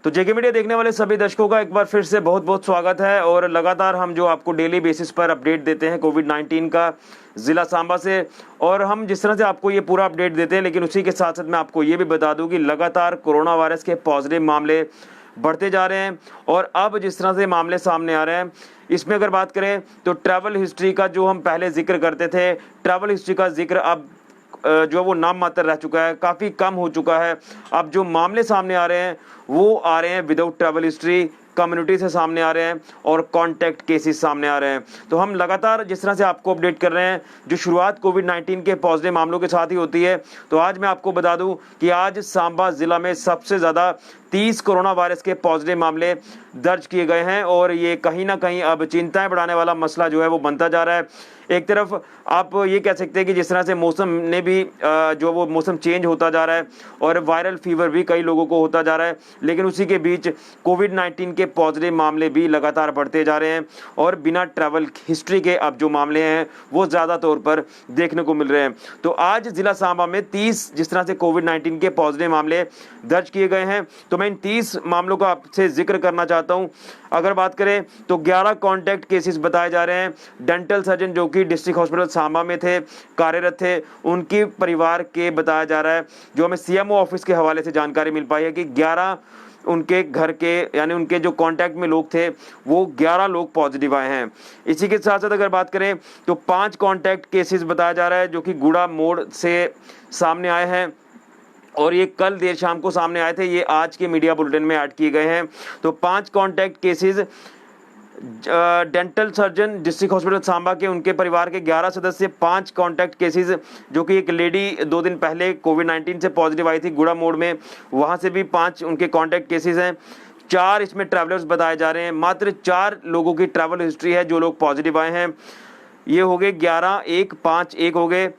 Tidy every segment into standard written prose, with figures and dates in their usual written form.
तो जेके मीडिया देखने वाले सभी दर्शकों का एक बार फिर से बहुत बहुत स्वागत है। और लगातार हम जो आपको डेली बेसिस पर अपडेट देते हैं कोविड-19 का ज़िला सांबा से, और हम जिस तरह से आपको ये पूरा अपडेट देते हैं, लेकिन उसी के साथ साथ मैं आपको ये भी बता दूं कि लगातार कोरोना वायरस के पॉजिटिव मामले बढ़ते जा रहे हैं। और अब जिस तरह से मामले सामने आ रहे हैं, इसमें अगर बात करें तो ट्रैवल हिस्ट्री का जो हम पहले जिक्र करते थे, ट्रैवल हिस्ट्री का जिक्र अब जो है वो नाम मात्र रह चुका है, काफ़ी कम हो चुका है। अब जो मामले सामने आ रहे हैं वो आ रहे हैं विदाउट ट्रैवल हिस्ट्री, कम्युनिटी से सामने आ रहे हैं और कॉन्टैक्ट केसेस सामने आ रहे हैं। तो हम लगातार जिस तरह से आपको अपडेट कर रहे हैं, जो शुरुआत कोविड-19 के पॉजिटिव मामलों के साथ ही होती है, तो आज मैं आपको बता दूं कि आज सांबा ज़िला में सबसे ज़्यादा 30 कोरोना वायरस के पॉजिटिव मामले दर्ज किए गए हैं। और ये कहीं ना कहीं अब चिंताएं बढ़ाने वाला मसला जो है वो बनता जा रहा है। एक तरफ आप ये कह सकते हैं कि जिस तरह से मौसम ने भी जो वो मौसम चेंज होता जा रहा है और वायरल फीवर भी कई लोगों को होता जा रहा है, लेकिन उसी के बीच कोविड-19 के पॉजिटिव मामले भी लगातार बढ़ते जा रहे हैं और बिना ट्रैवल हिस्ट्री के अब जो मामले हैं वो ज़्यादा तौर पर देखने को मिल रहे हैं। तो आज ज़िला सांबा में 30 जिस तरह से कोविड-19 के पॉजिटिव मामले दर्ज किए गए हैं, तो मैं इन 30 मामलों का आपसे जिक्र करना चाहता हूं। अगर बात करें तो 11 कॉन्टैक्ट केसेस बताए जा रहे हैं। डेंटल सर्जन जो कि डिस्ट्रिक्ट हॉस्पिटल सांबा में थे, कार्यरत थे, उनके परिवार के बताया जा रहा है, जो हमें सीएमओ ऑफिस के हवाले से जानकारी मिल पाई है कि 11 उनके घर के यानी उनके जो कांटेक्ट में लोग थे वो 11 लोग पॉजिटिव आए हैं। इसी के साथ साथ अगर बात करें तो 5 कॉन्टैक्ट केसेस बताया जा रहा है जो कि गुड़ा मोड़ से सामने आए हैं और ये कल देर शाम को सामने आए थे, ये आज के मीडिया बुलेटिन में ऐड किए गए हैं। तो 5 contact cases dental surgeon district hospital Samba के, उनके परिवार के 11 सदस्य, 5 कॉन्टैक्ट केसेस जो कि एक लेडी 2 दिन पहले कोविड-19 से पॉजिटिव आई थी गुड़ा मोड़ में, वहां से भी 5 उनके कॉन्टैक्ट केसेस हैं। 4 इसमें ट्रैवलर्स बताए जा रहे हैं। मात्र 4 लोगों की ट्रैवल हिस्ट्री है जो लोग पॉजिटिव आए हैं। ये हो गए 11, 1, 5, 1 हो गए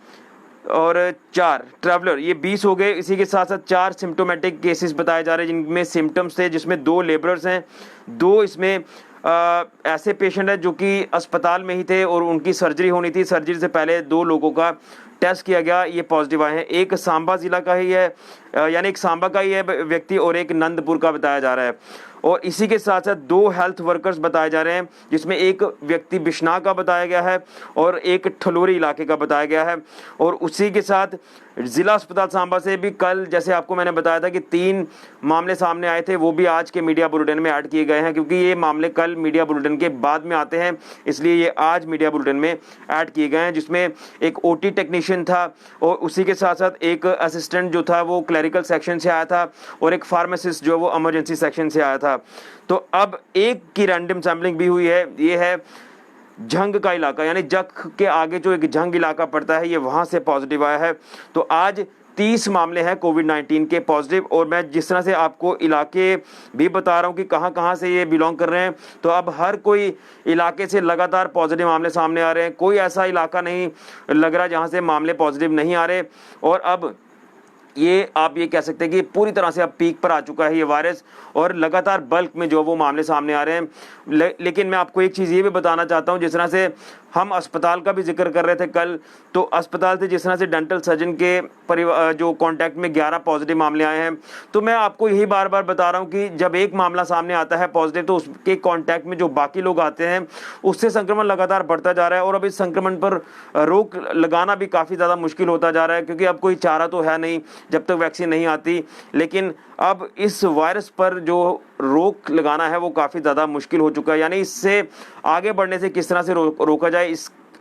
और 4 ट्रैवलर, ये 20 हो गए। इसी के साथ साथ 4 सिम्टोमेटिक केसेस बताए जा रहे हैं जिनमें सिम्टम्स थे, जिसमें 2 लेबरर्स हैं, 2 इसमें ऐसे पेशेंट हैं जो कि अस्पताल में ही थे और उनकी सर्जरी होनी थी। सर्जरी से पहले 2 लोगों का टेस्ट किया गया, ये पॉजिटिव आए हैं। एक सांबा जिला का ही है, यानी एक सांबा का ही है व्यक्ति और एक नंदपुर का बताया जा रहा है। और इसी के साथ साथ 2 हेल्थ वर्कर्स बताए जा रहे हैं, जिसमें एक व्यक्ति बिश्नाह का बताया गया है और एक ठलोरी इलाके का बताया गया है। और उसी के साथ जिला अस्पताल सांबा से भी कल, जैसे आपको मैंने बताया था कि 3 मामले सामने आए थे, वो भी आज के मीडिया बुलेटिन में ऐड किए गए हैं, क्योंकि ये मामले कल मीडिया बुलेटिन के बाद में आते हैं, इसलिए ये आज मीडिया बुलेटिन में ऐड किए गए हैं। जिसमें एक ओटी टेक्नीशियन था और उसी के साथ साथ एक असिस्टेंट जो था वो क्लरिकल सेक्शन से आया था और एक फार्मासिस्ट जो वो इमरजेंसी सेक्शन से आया था। तो अब एक की रैंडम सैम्पलिंग भी हुई है। ये है झंग का इलाका, यानी जख के आगे जो एक झंग इलाका पड़ता है, ये वहां से पॉजिटिव आया है। तो आज 30 मामले हैं कोविड-19 के पॉजिटिव। और मैं जिस तरह से आपको इलाके भी बता रहा हूं कि कहां कहां से ये बिलोंग कर रहे हैं, तो अब हर कोई इलाके से लगातार पॉजिटिव मामले सामने आ रहे हैं। कोई ऐसा इलाका नहीं लग रहा जहां से मामले पॉजिटिव नहीं आ रहे। और अब ये आप ये कह सकते हैं कि पूरी तरह से अब पीक पर आ चुका है ये वायरस और लगातार बल्क में जो वो मामले सामने आ रहे हैं। लेकिन मैं आपको एक चीज़ ये भी बताना चाहता हूँ, जिस तरह से हम अस्पताल का भी जिक्र कर रहे थे कल, तो अस्पताल से जिस तरह से डेंटल सर्जन के परिवार जो कांटेक्ट में 11 पॉजिटिव मामले आए हैं, तो मैं आपको यही बार बार बता रहा हूँ कि जब एक मामला सामने आता है पॉजिटिव, तो उसके कांटेक्ट में जो बाकी लोग आते हैं उससे संक्रमण लगातार बढ़ता जा रहा है। और अब इस संक्रमण पर रोक लगाना भी काफ़ी ज़्यादा मुश्किल होता जा रहा है, क्योंकि अब कोई चारा तो है नहीं जब तक वैक्सीन नहीं आती। लेकिन अब इस वायरस पर जो रोक लगाना है वो काफ़ी ज़्यादा मुश्किल हो चुका है, यानी इससे आगे बढ़ने से किस तरह से रोका जाए,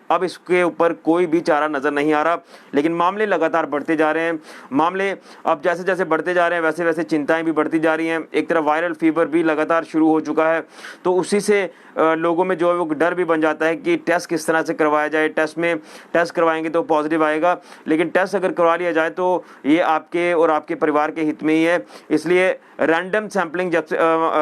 अब इसके ऊपर कोई भी चारा नज़र नहीं आ रहा। लेकिन मामले लगातार बढ़ते जा रहे हैं। मामले अब जैसे जैसे बढ़ते जा रहे हैं वैसे वैसे चिंताएं भी बढ़ती जा रही हैं। एक तरफ वायरल फीवर भी लगातार शुरू हो चुका है, तो उसी से लोगों में जो है वो डर भी बन जाता है कि टेस्ट किस तरह से करवाया जाए। टेस्ट करवाएंगे तो पॉजिटिव आएगा, लेकिन टेस्ट अगर करवा लिया जाए तो ये आपके और आपके परिवार के हित में ही है। इसलिए रैंडम सैम्पलिंग जब से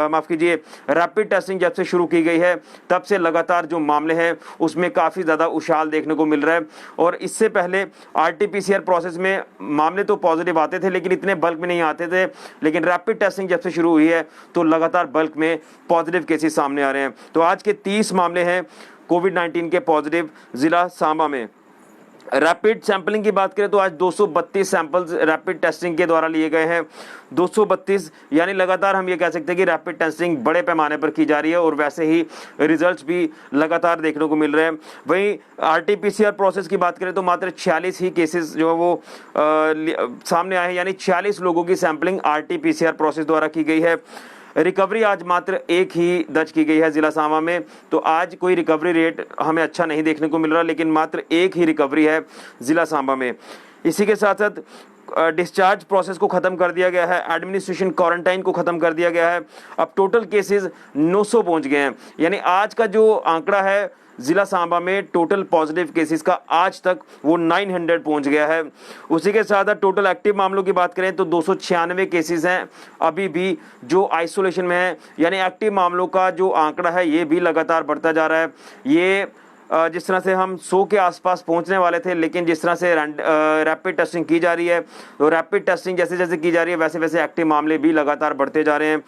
माफ़ कीजिए रैपिड टेस्टिंग जब से शुरू की गई है, तब से लगातार जो मामले हैं उसमें काफ़ी ज़्यादा उछाल देखने को मिल रहा है। और इससे पहले RT-PCR प्रोसेस में मामले तो पॉजिटिव आते थे, लेकिन इतने बल्क में नहीं आते थे। लेकिन रैपिड टेस्टिंग जब से शुरू हुई है तो लगातार बल्क में पॉजिटिव केसेस सामने आ रहे हैं। तो आज के 30 मामले हैं कोविड-19 के पॉजिटिव ज़िला सांबा में। रैपिड सैंपलिंग की बात करें तो आज 232 सैंपल्स रैपिड टेस्टिंग के द्वारा लिए गए हैं। 232 यानी लगातार हम ये कह सकते हैं कि रैपिड टेस्टिंग बड़े पैमाने पर की जा रही है और वैसे ही रिजल्ट्स भी लगातार देखने को मिल रहे हैं। वहीं आरटीपीसीआर प्रोसेस की बात करें तो मात्र 46 ही केसेस जो है वो सामने आए हैं, यानी 46 लोगों की सैंपलिंग आरटीपीसीआर प्रोसेस द्वारा की गई है। रिकवरी आज मात्र एक ही दर्ज की गई है जिला सांबा में, तो आज कोई रिकवरी रेट हमें अच्छा नहीं देखने को मिल रहा, लेकिन मात्र एक ही रिकवरी है जिला सांबा में। इसी के साथ साथ डिस्चार्ज प्रोसेस को खत्म कर दिया गया है, एडमिनिस्ट्रेशन क्वारंटाइन को खत्म कर दिया गया है। अब टोटल केसेस 900 पहुंच गए हैं, यानी आज का जो आंकड़ा है जिला सांबा में टोटल पॉजिटिव केसेस का आज तक वो 900 पहुंच गया है। उसी के साथ टोटल एक्टिव मामलों की बात करें तो 296 केसेस हैं अभी भी जो आइसोलेशन में है, यानी एक्टिव मामलों का जो आंकड़ा है ये भी लगातार बढ़ता जा रहा है। ये जिस तरह से हम 100 के आसपास पहुंचने वाले थे, लेकिन जिस तरह से रैपिड टेस्टिंग की जा रही है, तो रैपिड टेस्टिंग जैसे जैसे की जा रही है वैसे वैसे एक्टिव मामले भी लगातार बढ़ते जा रहे हैं।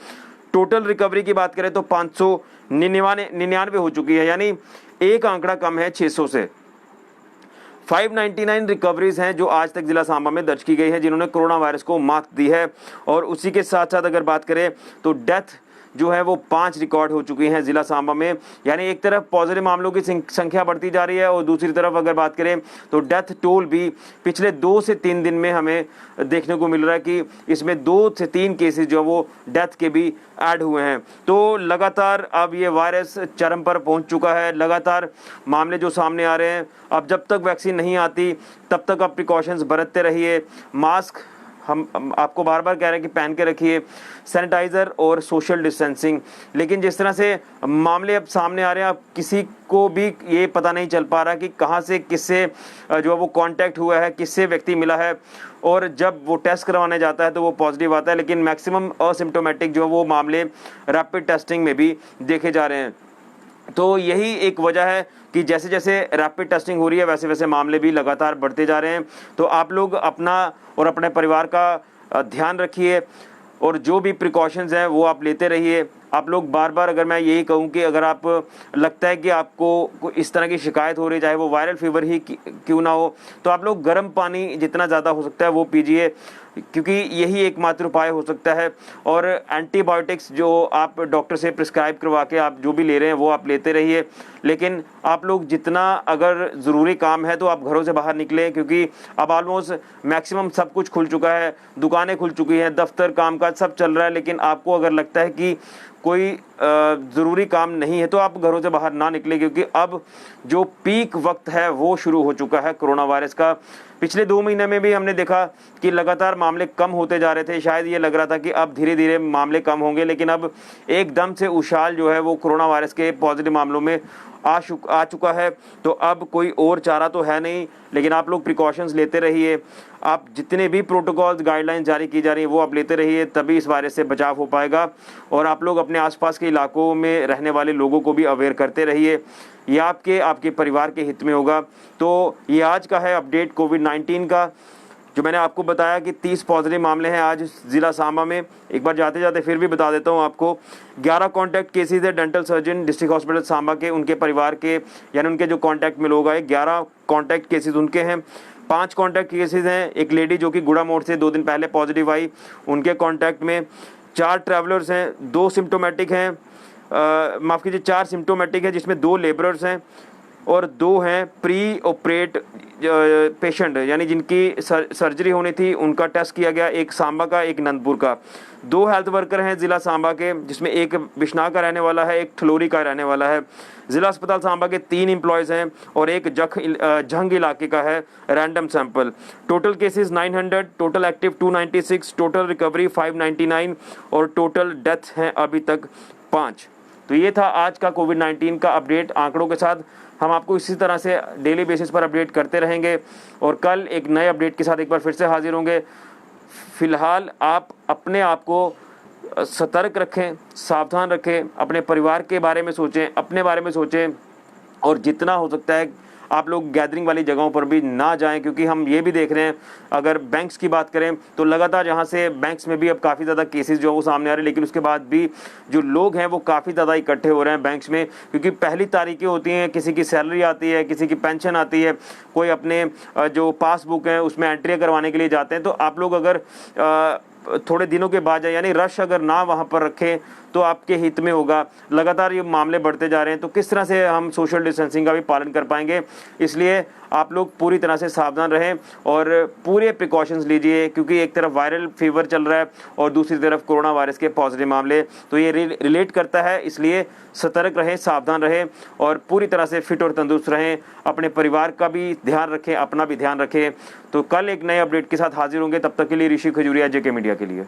टोटल रिकवरी की बात करें तो 599 हो चुकी है, यानी एक आंकड़ा कम है 600 से। 599 रिकवरीज हैं जो आज तक जिला सांबा में दर्ज की गई है, जिन्होंने कोरोना वायरस को मात दी है। और उसी के साथ साथ अगर बात करें तो डेथ जो है वो 5 रिकॉर्ड हो चुकी हैं जिला सांबा में, यानी एक तरफ पॉजिटिव मामलों की संख्या बढ़ती जा रही है और दूसरी तरफ अगर बात करें तो डेथ टोल भी पिछले 2 से 3 दिन में हमें देखने को मिल रहा है कि इसमें 2 से 3 केसेस जो वो डेथ के भी ऐड हुए हैं। तो लगातार अब ये वायरस चरम पर पहुंच चुका है, लगातार मामले जो सामने आ रहे हैं। अब जब तक वैक्सीन नहीं आती तब तक आप प्रिकॉशंस बरतते रहिए, मास्क हम आपको बार बार कह रहे हैं कि पहन के रखिए, सैनिटाइज़र और सोशल डिस्टेंसिंग। लेकिन जिस तरह से मामले अब सामने आ रहे हैं, अब किसी को भी ये पता नहीं चल पा रहा कि कहाँ से किससे जो है वो कांटेक्ट हुआ है, किससे व्यक्ति मिला है, और जब वो टेस्ट करवाने जाता है तो वो पॉजिटिव आता है। लेकिन मैक्सिमम असिम्टोमेटिक जो वो मामले रैपिड टेस्टिंग में भी देखे जा रहे हैं। तो यही एक वजह है कि जैसे जैसे रैपिड टेस्टिंग हो रही है वैसे वैसे मामले भी लगातार बढ़ते जा रहे हैं। तो आप लोग अपना और अपने परिवार का ध्यान रखिए और जो भी प्रिकॉशंस हैं वो आप लेते रहिए। आप लोग बार बार, अगर मैं यही कहूँ कि अगर आप लगता है कि आपको इस तरह की शिकायत हो रही है, चाहे वो वायरल फीवर ही क्यों ना हो, तो आप लोग गर्म पानी जितना ज़्यादा हो सकता है वो पीजिए, क्योंकि यही एकमात्र उपाय हो सकता है। और एंटीबायोटिक्स जो आप डॉक्टर से प्रिस्क्राइब करवा के आप जो भी ले रहे हैं वो आप लेते रहिए। लेकिन आप लोग जितना अगर ज़रूरी काम है तो आप घरों से बाहर निकलें, क्योंकि अब ऑलमोस्ट मैक्सिमम सब कुछ खुल चुका है, दुकानें खुल चुकी हैं, दफ्तर कामकाज सब चल रहा है। लेकिन आपको अगर लगता है कि कोई ज़रूरी काम नहीं है तो आप घरों से बाहर ना निकलें, क्योंकि अब जो पीक वक्त है वो शुरू हो चुका है कोरोना वायरस का। पिछले 2 महीने में भी हमने देखा कि लगातार मामले कम होते जा रहे थे, शायद ये लग रहा था कि अब धीरे धीरे मामले कम होंगे, लेकिन अब एकदम से उछाल जो है वो कोरोना वायरस के पॉजिटिव मामलों में आ चुका है। तो अब कोई और चारा तो है नहीं, लेकिन आप लोग प्रिकॉशंस लेते रहिए। आप जितने भी प्रोटोकॉल्स गाइडलाइंस जारी की जा रही है वो आप लेते रहिए, तभी इस वायरस से बचाव हो पाएगा। और आप लोग अपने आसपास के इलाकों में रहने वाले लोगों को भी अवेयर करते रहिए, ये आपके परिवार के हित में होगा। तो ये आज का है अपडेट कोविड-19 का, जो मैंने आपको बताया कि 30 पॉजिटिव मामले हैं आज ज़िला सांबा में। एक बार जाते जाते फिर भी बता देता हूँ आपको, 11 कॉन्टैक्ट केसेज है dental surgeon district hospital Samba के, उनके परिवार के, यानी उनके जो कॉन्टैक्ट में लोग आए, 11 कॉन्टैक्ट केसेज उनके हैं। 5 कॉन्टैक्ट केसेज हैं, एक लेडी जो कि गुड़ा मोड़ से 2 दिन पहले पॉजिटिव आई, उनके कॉन्टैक्ट में। 4 ट्रैवलर्स हैं, 2 सिम्टोमेटिक हैं, माफ़ कीजिए 4 सिम्टोमेटिक हैं, जिसमें 2 लेबरर्स हैं और 2 हैं प्री ऑपरेट पेशेंट, यानी जिनकी सर्जरी होनी थी उनका टेस्ट किया गया, एक सांबा का एक नंदपुर का। 2 हेल्थ वर्कर हैं ज़िला सांबा के, जिसमें एक बिश्नाह का रहने वाला है, एक ठलोरी का रहने वाला है। ज़िला अस्पताल सांबा के 3 एम्प्लॉयज़ हैं और एक झंग इलाके का है random sample. Total cases 900, total active 296, total recovery 599 और टोटल डेथ हैं अभी तक 5। तो ये था आज का कोविड-19 का अपडेट आंकड़ों के साथ। हम आपको इसी तरह से डेली बेसिस पर अपडेट करते रहेंगे और कल एक नए अपडेट के साथ एक बार फिर से हाजिर होंगे। फिलहाल आप अपने आप को सतर्क रखें, सावधान रखें, अपने परिवार के बारे में सोचें, अपने बारे में सोचें और जितना हो सकता है आप लोग गैदरिंग वाली जगहों पर भी ना जाएं, क्योंकि हम ये भी देख रहे हैं, अगर बैंक्स की बात करें तो लगातार यहाँ से बैंक्स में भी अब काफ़ी ज़्यादा केसेस जो वो सामने आ रहे हैं, लेकिन उसके बाद भी जो लोग हैं वो काफ़ी ज़्यादा इकट्ठे हो रहे हैं बैंक्स में, क्योंकि पहली तारीखें होती हैं, किसी की सैलरी आती है, किसी की पेंशन आती है, कोई अपने जो पासबुक है उसमें एंट्री करवाने के लिए जाते हैं। तो आप लोग अगर थोड़े दिनों के बाद जाए, यानी रश अगर ना वहाँ पर रखें तो आपके हित में होगा। लगातार ये मामले बढ़ते जा रहे हैं, तो किस तरह से हम सोशल डिस्टेंसिंग का भी पालन कर पाएंगे। इसलिए आप लोग पूरी तरह से सावधान रहें और पूरे प्रिकॉशंस लीजिए, क्योंकि एक तरफ वायरल फीवर चल रहा है और दूसरी तरफ कोरोना वायरस के पॉजिटिव मामले, तो ये रिलेट करता है। इसलिए सतर्क रहें, सावधान रहें और पूरी तरह से फिट और तंदुरुस्त रहें। अपने परिवार का भी ध्यान रखें, अपना भी ध्यान रखें। तो कल एक नए अपडेट के साथ हाजिर होंगे, तब तक के लिए ऋषि खजूरिया, जेके मीडिया के लिए।